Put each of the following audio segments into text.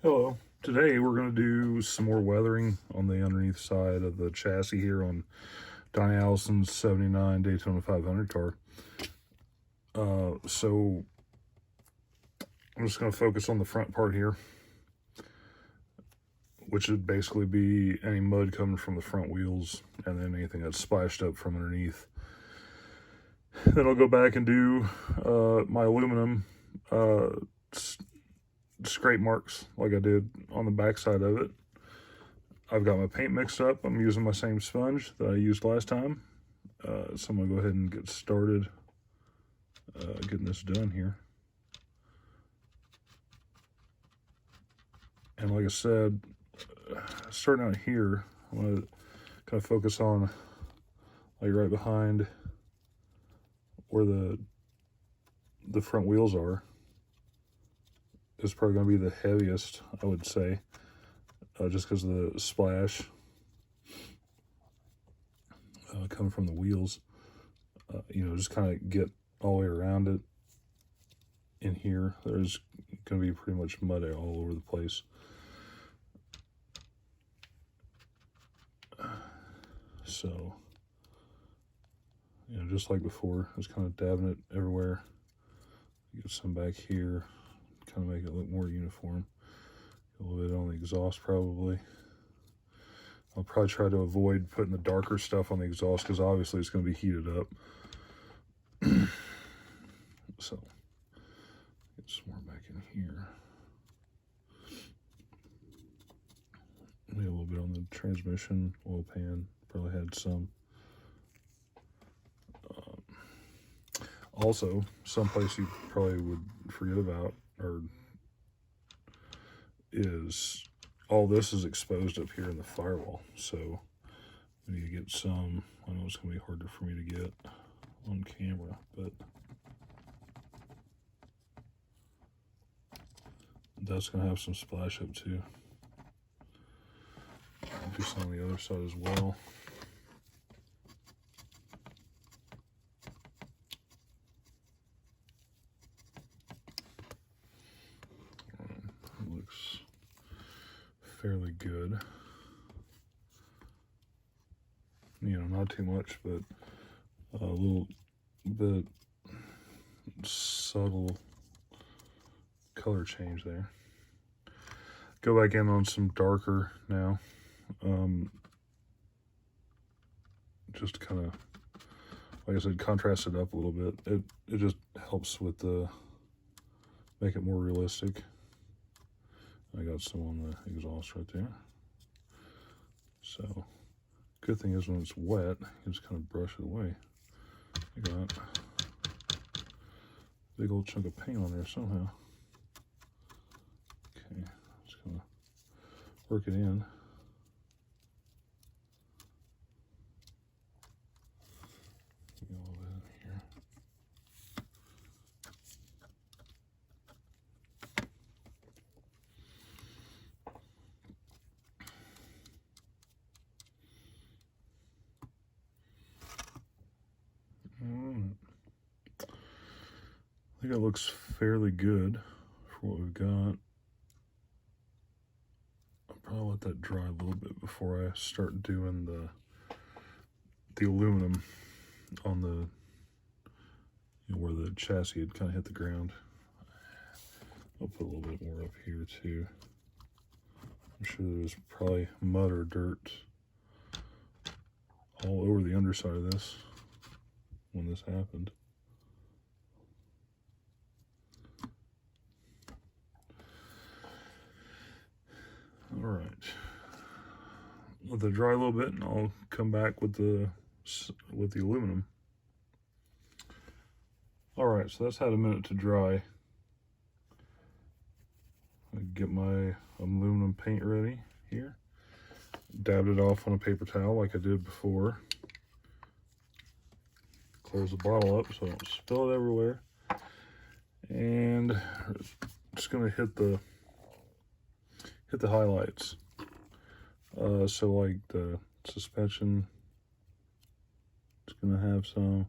Hello. Today we're going to do some more weathering on the underneath side of the chassis here on Donnie Allison's 79 Daytona 500 car. So I'm just going to focus on the front part here, which would basically be any mud coming from the front wheels and then anything that's splashed up from underneath. Then I'll go back and do my aluminum scrape marks like I did on the back side of it. I've got my paint mixed up. I'm using my same sponge that I used last time. So I'm going to go ahead and get started getting this done here. And like I said, starting out here, I'm going to kind of focus on like right behind where the front wheels are. Is probably going to be the heaviest, I would say, just because of the splash coming from the wheels. Just kind of get all the way around it. In here, there's going to be pretty much mud all over the place. So, just like before, just kind of dabbing it everywhere. Get some back here. Kind of make it look more uniform. A little bit on the exhaust probably. I'll probably try to avoid putting the darker stuff on the exhaust because obviously it's going to be heated up. So, get some more back in here. Maybe a little bit on the transmission, oil pan, probably had some. Also, someplace you probably would forget about is all this is exposed up here in the firewall. So we need to get some. I know it's going to be harder for me to get on camera, but that's going to have some splash up too. I'll do some on the other side as well. Looks fairly good. Not too much, but a little bit subtle color change there. Go back in on some darker now. Just kind of, like I said, contrast it up a little bit. It just helps with make it more realistic. I got some on the exhaust right there. So, good thing is when it's wet, you just kind of brush it away. I got a big old chunk of paint on there somehow. Okay, just gonna work it in. Get a little bit in here. I think it looks fairly good for what we've got. I'll probably let that dry a little bit before I start doing the aluminum on the where the chassis had kind of hit the ground. I'll put a little bit more up here too. I'm sure there's probably mud or dirt all over the underside of this when this happened. All right, let it dry a little bit, and I'll come back with the aluminum. All right, so that's had a minute to dry. I get my aluminum paint ready here. Dabbed it off on a paper towel like I did before. Close the bottle up so I don't spill it everywhere. And just gonna hit the highlights. So like the suspension, it's gonna have some,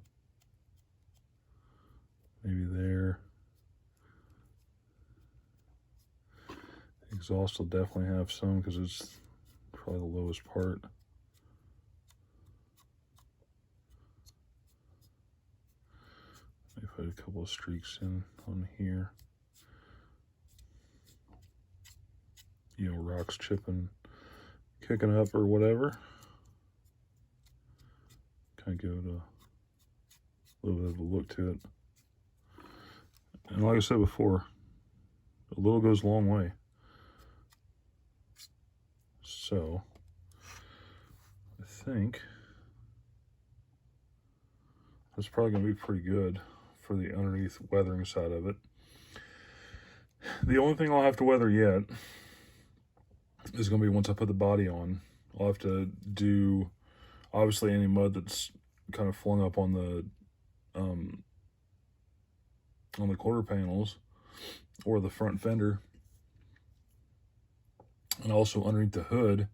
maybe there. exhaust will definitely have some because it's probably the lowest part. Maybe put a couple of streaks in on here. You know, rocks chipping, kicking up or whatever. Kind of give it a little bit of a look to it. And like I said before, a little goes a long way. So, I think that's probably going to be pretty good for the underneath weathering side of it. The only thing I'll have to weather yet is going to be once I put the body on. I'll have to do, obviously, any mud that's kind of flung up on the quarter panels or the front fender, and also underneath the hood,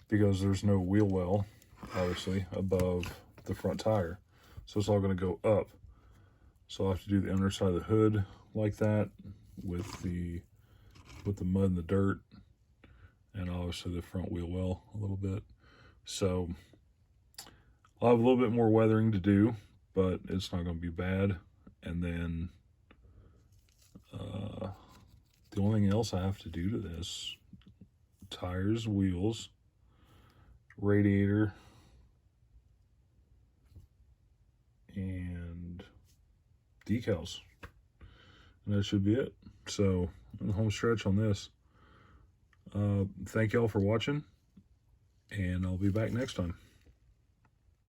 because there's no wheel well, obviously, above the front tire. So it's all going to go up. So I'll have to do the underside of the hood like that with the mud and the dirt, and obviously the front wheel well a little bit. So I'll have a little bit more weathering to do, but it's not going to be bad. And then the only thing else I have to do to this, tires, wheels, radiator, and decals. And that should be it. So, the home stretch on this. Thank y'all for watching, and I'll be back next time.